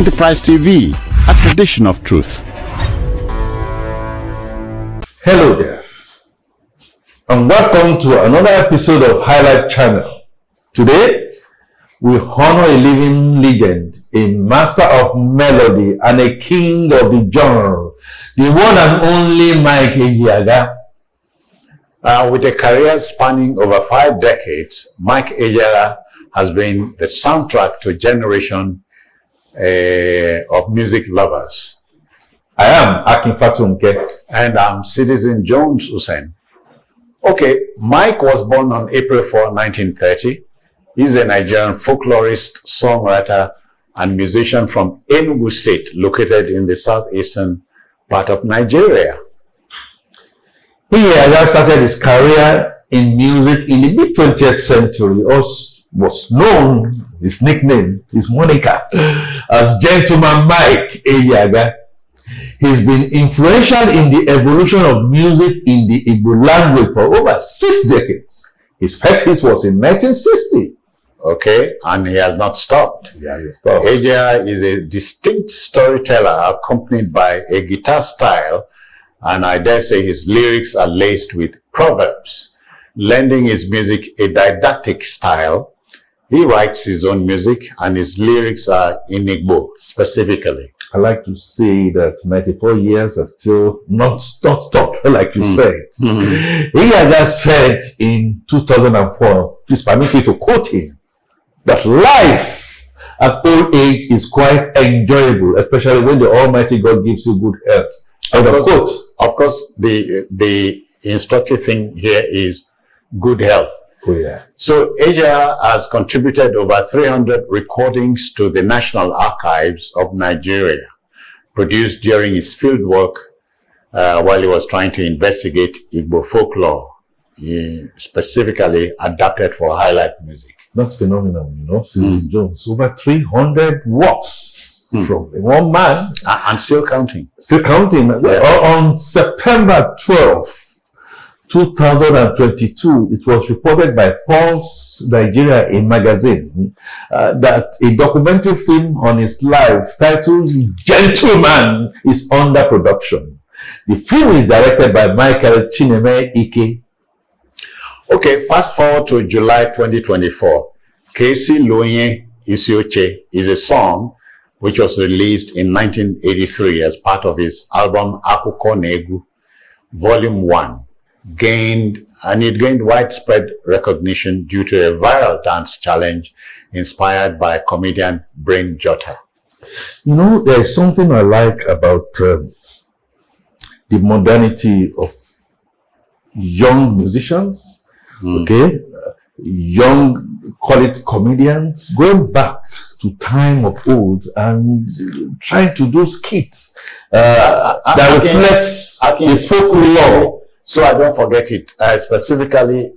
Enterprise TV, a tradition of truth. Hello there, and welcome to another episode of HIGHLIFE channel. Today, we honor a living legend, a master of melody and a king of the genre, the one and only Mike EJEAGHA. With a career spanning over 5 decades, Mike EJEAGHA has been the soundtrack to a generation of music lovers. I am Akin Fatunke. And I'm Citizen Jones Hussein. Okay, Mike was born on April 4, 1930. He's a Nigerian folklorist, songwriter, and musician from Enugu State, located in the southeastern part of Nigeria. EJEAGHA started his career in music in the mid-20th century, was known, his nickname, his moniker, as Gentleman Mike EJEAGHA. He's been influential in the evolution of music in the Igbo language for over 6 decades. His first hit was in 1960. Okay, and he has not stopped. Yeah, he stopped. EJEAGHA is a distinct storyteller accompanied by a guitar style, and I dare say his lyrics are laced with proverbs, lending his music a didactic style. He writes his own music, and his lyrics are in Igbo specifically. I like to say that 94 years are still not stopped, like you said. EJEAGHA said in 2004, please permit me to quote him, that life at old age is quite enjoyable, especially when the Almighty God gives you good health. Of course, the instructive thing here is good health. Oh, yeah. So EJEAGHA has contributed over 300 recordings to the National Archives of Nigeria, produced during his field work while he was trying to investigate Igbo folklore, specifically adapted for HIGHLIFE music. That's phenomenal, you know, Citizen Jones. Over 300 works from one man. And still counting. Still counting. Yeah. On September 12th, 2022, it was reported by Pulse Nigeria, a magazine, that a documentary film on his life titled Gentleman is under production. The film is directed by Michael Chineme Ike. Okay, fast forward to July 2024. Kesi Loye Isioche is a song which was released in 1983 as part of his album Akuko Negu, Volume 1. It gained widespread recognition due to a viral dance challenge inspired by comedian Brain Jotta. You know, there is something I like about the modernity of young musicians, okay? Young, call it comedians, going back to time of old and trying to do skits that reflects the folklore. So I don't forget it. Specifically,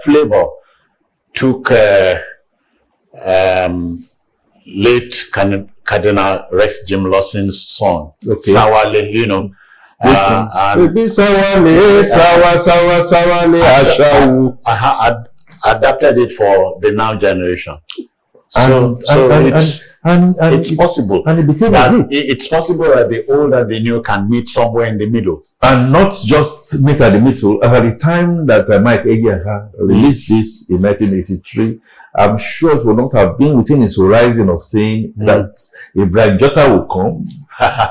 Flavor took late Cardinal Rex Jim Lawson's song, Sawale, you know. Adapted it for the now generation. It's possible. And it became a hit. It's possible that the old and the new can meet somewhere in the middle. And not just meet at the middle. At the time that Mike EJEAGHA released this in 1983, I'm sure it would not have been within his horizon of saying that a Brain Jotta will come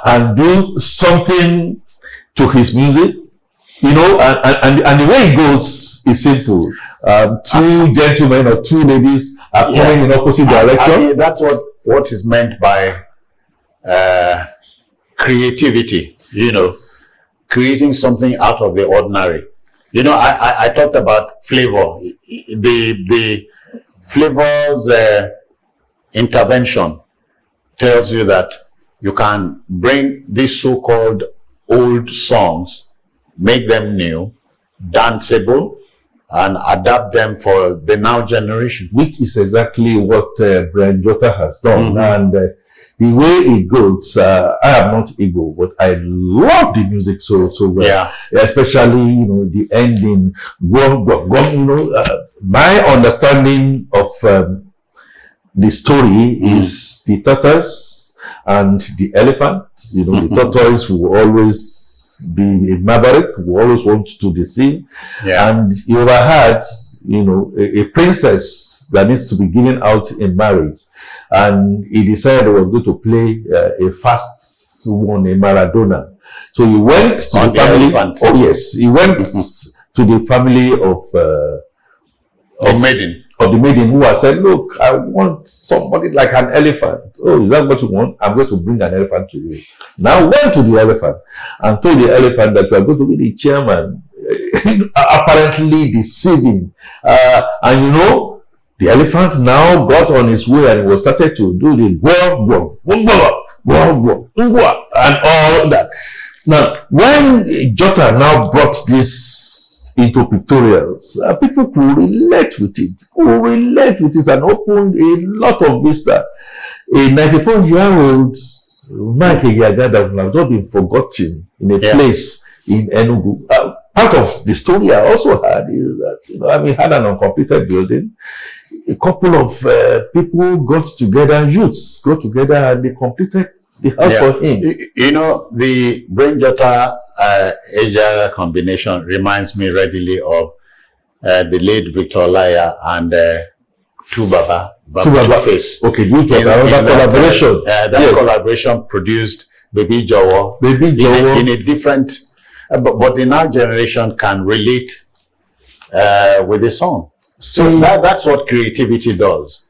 and do something to his music. You know, and the way it goes is simple. 2 gentlemen or 2 ladies are coming in opposite direction. That's what is meant by creativity, you know, creating something out of the ordinary. You know, I talked about Flavor. The Flavor's intervention tells you that you can bring these so-called old songs, make them new, danceable, and adapt them for the now generation. Which is exactly what Brain Jotta has done. And the way it goes, I am not Igbo, but I love the music so well. Yeah. Especially, you know, the ending, you know, my understanding of the story is the tortoise and the elephant. You know, the tortoise will always be a maverick, will always want to deceive. Yeah. And he overheard, you know, a princess that needs to be given out in marriage. And he decided he was going to play a fast one, a Maradona. So he went to the family. Elephant. Oh yes, he went to the family of maiden. Of the maiden, who has said, look, I want somebody like an elephant. Oh, is that what you want? I'm going to bring an elephant to you. Now went to the elephant and told the elephant that you are going to be the chairman, apparently deceiving. And you know, the elephant now got on his way and he was started to do the and all that. Now, when Jota now brought this into pictorials, people could relate with it, and opened a lot of vista. A 94-year-old Mike EJEAGHA that would have not been forgotten in a place in Enugu. Part of the story I also had is that, you know, I mean, had an uncompleted building. A couple of people got together, youths got together, and they completed the house for him. You know, the Brain Jota EJEAGHA combination reminds me readily of the late Victor Olaiya and Tubaba Face. Okay, this was another collaboration. That collaboration produced Baby Jowo. In a different, but the now generation can relate with the song. So that's what creativity does.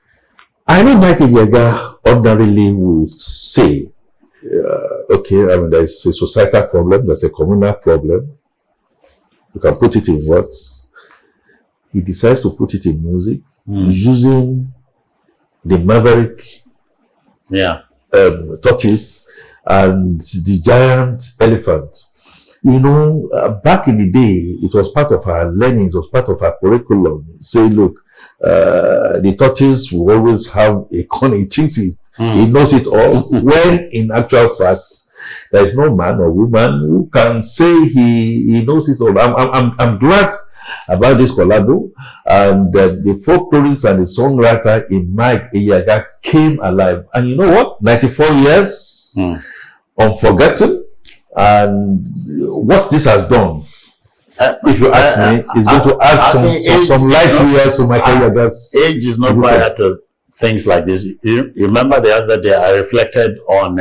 I know Mike EJEAGHA ordinarily would say, okay, I mean, there's a societal problem, there's a communal problem. You can put it in words. He decides to put it in music, using the maverick tortoise and the giant elephant. You know, back in the day, it was part of our learning, it was part of our curriculum. Say, look, the tortoise will always have a con, he thinks he knows it all, when in actual fact, there is no man or woman who can say he knows it all. I'm glad about this collabo, and the folklorist and the songwriter in Mike EJEAGHA came alive. And you know what? 94 years, unforgotten. And what this has done, if you ask me, is going to add some light years to Mike EJEAGHA's. Age is not prior to things like this. You remember the other day I reflected on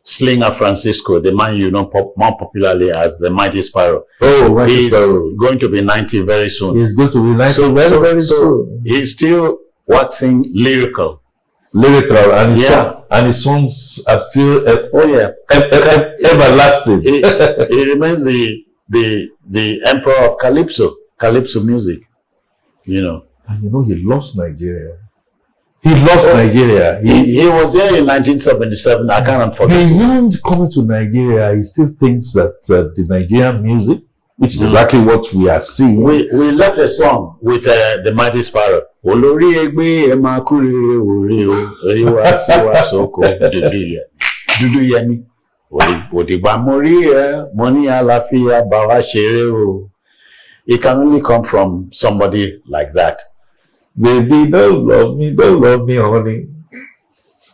Slinger Francisco, the man you know more popularly as the Mighty Sparrow. Oh, Mighty Sparrow. He's going to be 90 very soon. He's going to be 90 very soon. He's still waxing lyrical, and his songs are still everlasting. He remains the emperor of calypso music, you know. And you know, he lost Nigeria. He was there in 1977. I can't forget. Beyond coming to Nigeria, he still thinks that the Nigerian music, which is exactly what we are seeing. We left a song with the Mighty Sparrow. Olori egbe emakure ori o eriwa siwa soko dudu yemi odigba mori money alafia bawa sere o. It can only come from somebody like that. Baby, don't love me, honey.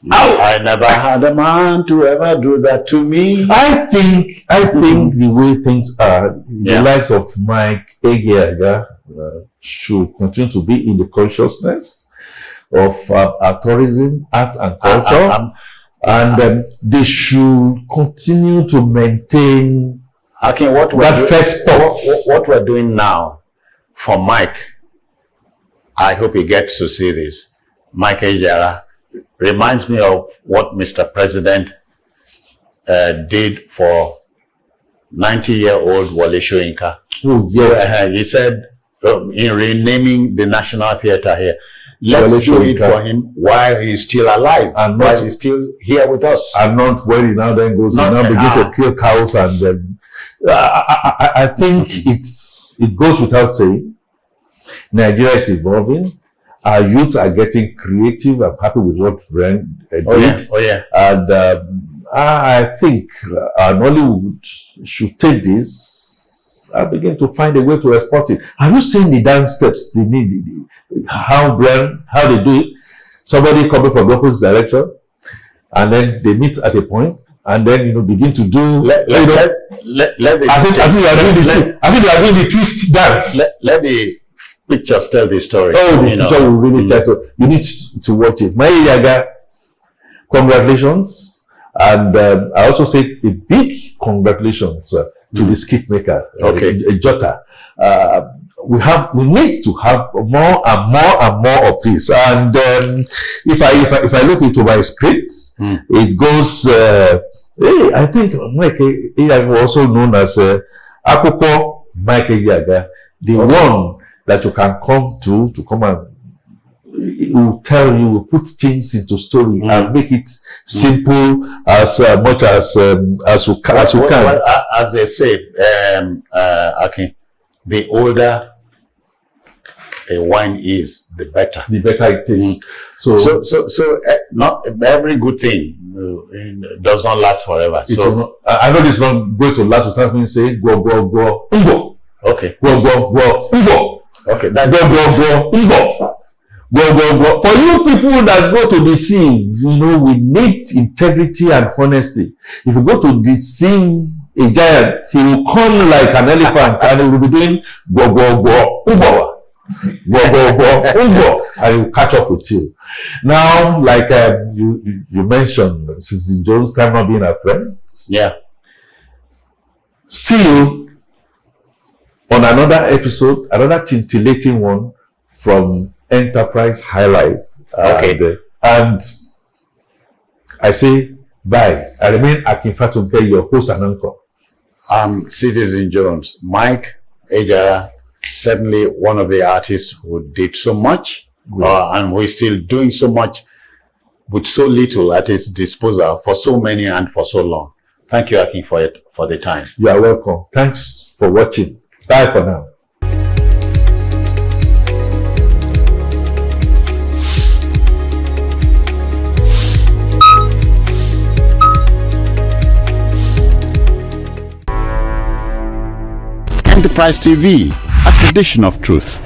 I never had a man to ever do that to me. I think the way things are, the likes of Mike EJEAGHA should continue to be in the consciousness of our tourism, arts and culture, and they should continue to maintain that first spot. What we're doing now for Mike, I hope he gets to see this. Mike EJEAGHA reminds me of what Mr. President did for 90-year-old Wole Soyinka. Oh, yes. He said, in renaming the National Theatre here, let's do it for him while he's still alive, and while he's still here with us. And not when he now then goes to now begin to kill cows. And I think it goes without saying, Nigeria is evolving. Our youths are getting creative. I'm happy with what Brent did. And I think Nollywood should take this and begin to find a way to export it. Have you seen the dance steps they need? How they do it? Somebody coming from the opposite direction, and then they meet at a point, and then begin to do. I think they are doing the twist dance. Let the pictures tell the story. Oh, the picture will really tell. So you need to watch it. EJEAGHA, congratulations, and I also say a big congratulations to the skit maker, Jota. We need to have more and more of this. And if I look into my scripts, it goes. I think Mike EJEAGHA, also known as Akoko Mike EJEAGHA, the one that you can come to come and it will tell you, will put things into story and make it simple as much as you can. Well, as they say, the older a wine is, the better. The better it tastes. So not every good thing does not last forever. I know this is not going to last without me saying go ungo. Okay. Go ungo. Okay. Go ungo. Go. For you people that go to deceive, we need integrity and honesty. If you go to deceive a giant, he will come like an elephant and he will be doing go ungo. I will catch up with you. Now, like you mentioned, since Jones' time not being a friend. Yeah. See you on another episode, another scintillating one from Enterprise HIGHLIFE. Okay. And I say bye. I remain Akin Fatunke, your host and uncle. I'm Citizen Jones. Mike EJEAGHA, certainly one of the artists who did so much, and we're still doing so much with so little at his disposal for so many and for so long. Thank you, Akin, for the time. You are welcome. Thanks for watching. Bye for now. Enterprise TV, a tradition of truth.